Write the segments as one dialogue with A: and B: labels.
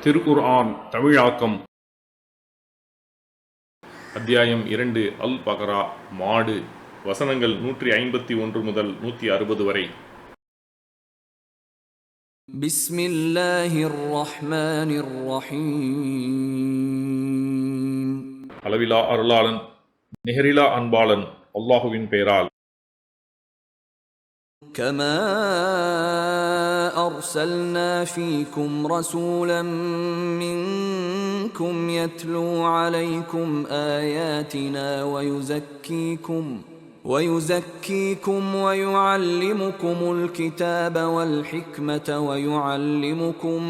A: திருக்குர்ஆன் தமிழாக்கம் அத்தியாயம் 2 அல் பக்ரா மாடு வசனங்கள் 151 முதல் 160 வரை.
B: பிஸ்மில்லாஹிர் ரஹ்மானிர் ரஹீம்.
A: அளவிலா அருளாளன் நிகரிலா அன்பாளன் அல்லாஹுவின் பெயரால்.
B: كما أرسلنا فيكم رسولا منكم يتلو عليكم آياتنا ويزكيكم ويعلمكم الكتاب والحكمة ويعلمكم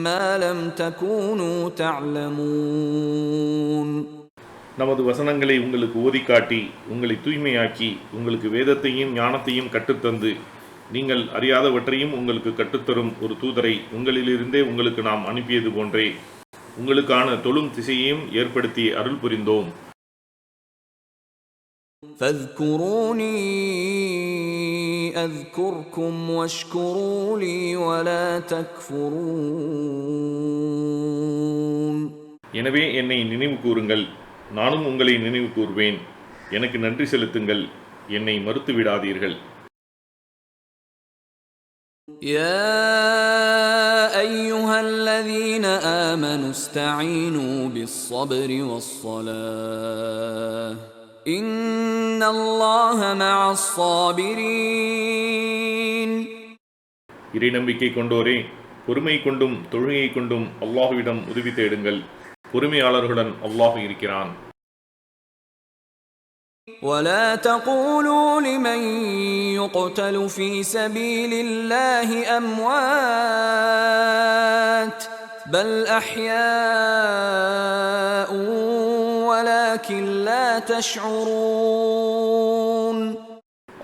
B: ما لم تكونوا تعلمون.
A: நமது வசனங்களை உங்களுக்கு ஓதிக்காட்டி உங்களை தூய்மையாக்கி உங்களுக்கு வேதத்தையும் ஞானத்தையும் கற்றுத்தந்து நீங்கள் அறியாதவற்றையும் உங்களுக்கு கற்றுத்தரும் ஒரு தூதரை உங்களிலிருந்தே உங்களுக்கு நாம் அனுப்பியது போன்றே உங்களுக்கான தொழும் திசையையும் ஏற்படுத்தி அருள் புரிந்தோம்.
B: فاذكروني أذكركم واشكروا لي ولا تكفرون.
A: எனவே என்னை நினைவு கூறுங்கள், நானும் உங்களை நினைவு கூர்வேன். எனக்கு நன்றி செலுத்துங்கள், என்னை மறுத்து விடாதீர்கள்.
B: يا أيها الذين آمنوا استعينوا بالصبر والصلاة إن الله مع الصابرين.
A: இறை நம்பிக்கை கொண்டோரே, பொறுமை கொண்டும் தொழுகையை கொண்டும் அல்லாஹுவிடம் உதவி தேடுங்கள். பொறுமையாளர்களுடன் அல்லாஹ் இருக்கிறான்.
B: ولا تقولوا لمن يقتل في سبيل الله أموات بل أحياء ولكن لا تشعرون.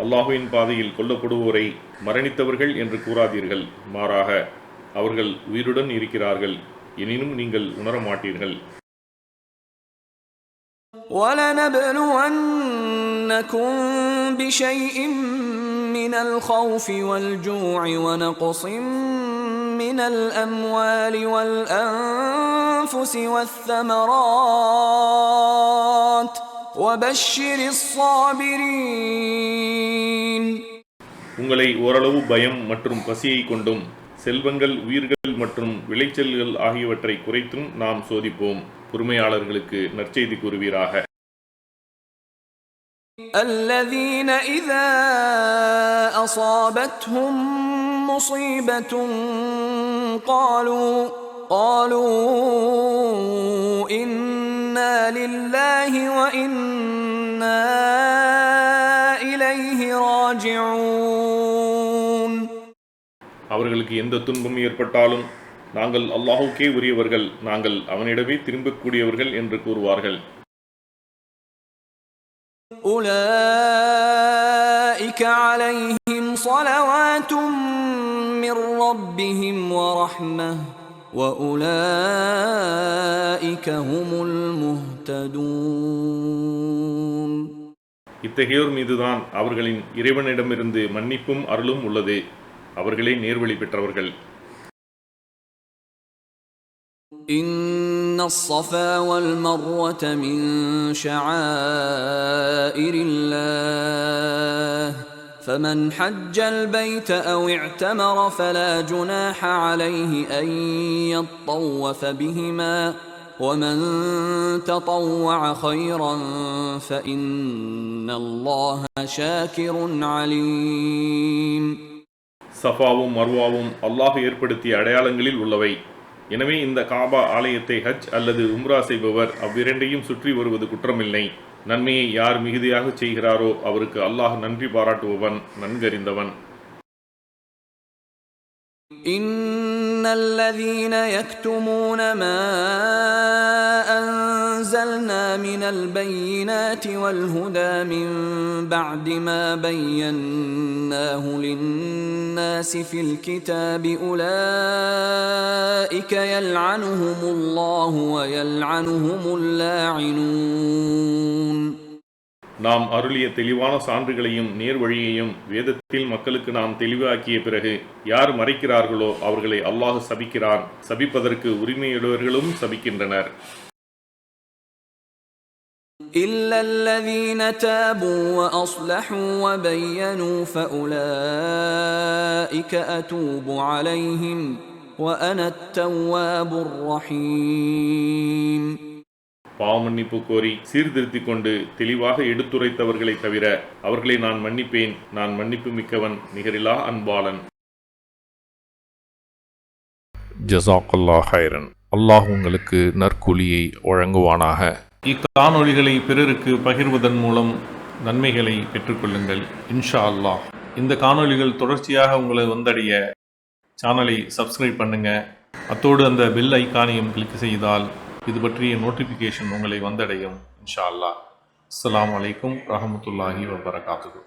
A: அல்லாஹுவின் பாதையில் கொல்லப்படுவோரை மரணித்தவர்கள் என்று கூறாதீர்கள், மாறாக அவர்கள் உயிருடன் இருக்கிறார்கள், எனினும் நீங்கள் உணரமாட்டீர்கள்.
B: وَلَنَبْلُوَنَّكُمْ بِشَيْءٍ مِّنَ الْخَوْفِ وَالْجُوعِ وَنَقْصٍ مِّنَ الْأَمْوَالِ وَالْأَنفُسِ وَالثَّمَرَاتِ وَبَشِّرِ الصَّابِرِينَ.
A: உங்களை ஓரளவு பயம் மற்றும் பசியை கொண்டும் செல்வங்கள், உயிர்கள் மற்றும் விளைச்சல்கள் ஆகியவற்றை குறைத்தும் நாம் சோதிப்போம். பொறுமையாளர்களுக்கு நற்செய்தி கூறுவீராக.
B: الذين إذا أصابتهم مصيبة قالوا إنا لله وإنا إليه راجعون.
A: அவர்களுக்கு எந்த துன்பம் ஏற்பட்டாலும் நாங்கள் அல்லாஹுக்கே உரியவர்கள், நாங்கள் அவனிடமே திரும்பக்கூடியவர்கள் என்று கூறுவார்கள்.
B: أولئك عليهم صلوات من ربهم ورحمة وأولئك هم المهتدون.
A: இத்தகையோர் மீதுதான் அவர்களின் இறைவனிடமிருந்து மன்னிப்பும் அருளும் உள்ளது. அவர்களே நேர்வழி பெற்றவர்கள்.
B: إن الصفا والمروة من شعائر الله فمن حج البيت أو اعتمر فلا جناح عليه أن يطوف بهما ومن تطوع خيرا فإن الله شاكر عليم.
A: சஃபாவும் மர்வாவும் அல்லாஹ் ஏற்படுத்திய அடையாளங்களில் உள்ளவை. எனவே இந்த காபா ஆலயத்தை ஹஜ் அல்லது உம்ரா செய்பவர் அவ்விரண்டையும் சுற்றி வருவது குற்றமில்லை. நன்மையை யார் மிகுதியாக செய்கிறாரோ அவருக்கு அல்லாஹ் நன்றி பாராட்டுபவன், நன்கறிந்தவன்.
B: إن الذين يكتمون ما أنزلنا من البينات والهدى من بعد ما بيناه للناس في الكتاب أولئك يلعنهم الله ويلعنهم اللاعنون.
A: நாம் அருளிய தெளிவான சான்றுகளையும் நேர்வழியையும் வேதத்தில் மக்களுக்கு நாம் தெளிவாக்கிய பிறகு யார் மறைக்கிறார்களோ அவர்களை அல்லாஹ் சபிக்கிறான். சபிப்பதற்கு உரிமையுடையவர்களும் சபிக்கின்றனர்.
B: إلا الذين تابوا وأصلحوا وبينوا فأولئك أتوب عليهم وأنا التواب الرحيم.
A: பாவமன்னிப்பு கோரி சீர்திருத்திக் கொண்டு தெளிவாக எடுத்துரைத்தவர்களை தவிர அவர்களை நான் மன்னிப்பேன். நான் மன்னிப்பு மிக்கவன், நிகரிலா அன்பாளன்.
C: ஜஸாக்கல்லாஹ் ஹைரன். அல்லாஹ் உங்களுக்கு நற்கூலியை வழங்குவானாக.
A: இக்காணொளிகளை பிறருக்கு பகிர்வதன் மூலம் நன்மைகளை பெற்றுக்கொள்ளுங்கள் இன்ஷா அல்லாஹ். இந்த காணொளிகள் தொடர்ச்சியாக உங்களை வந்தடைய சேனலை சப்ஸ்கிரைப் பண்ணுங்க. அத்தோடு அந்த பெல் ஐக்கானையும் கிளிக் செய்தால் இது பற்றிய நோட்டிஃபிகேஷன் உங்களை வந்தடையும் இன்ஷா அல்லாஹ். அஸ்ஸலாமு அலைக்கும் ரஹமத்துல்லாஹி வபரகாத்துஹு.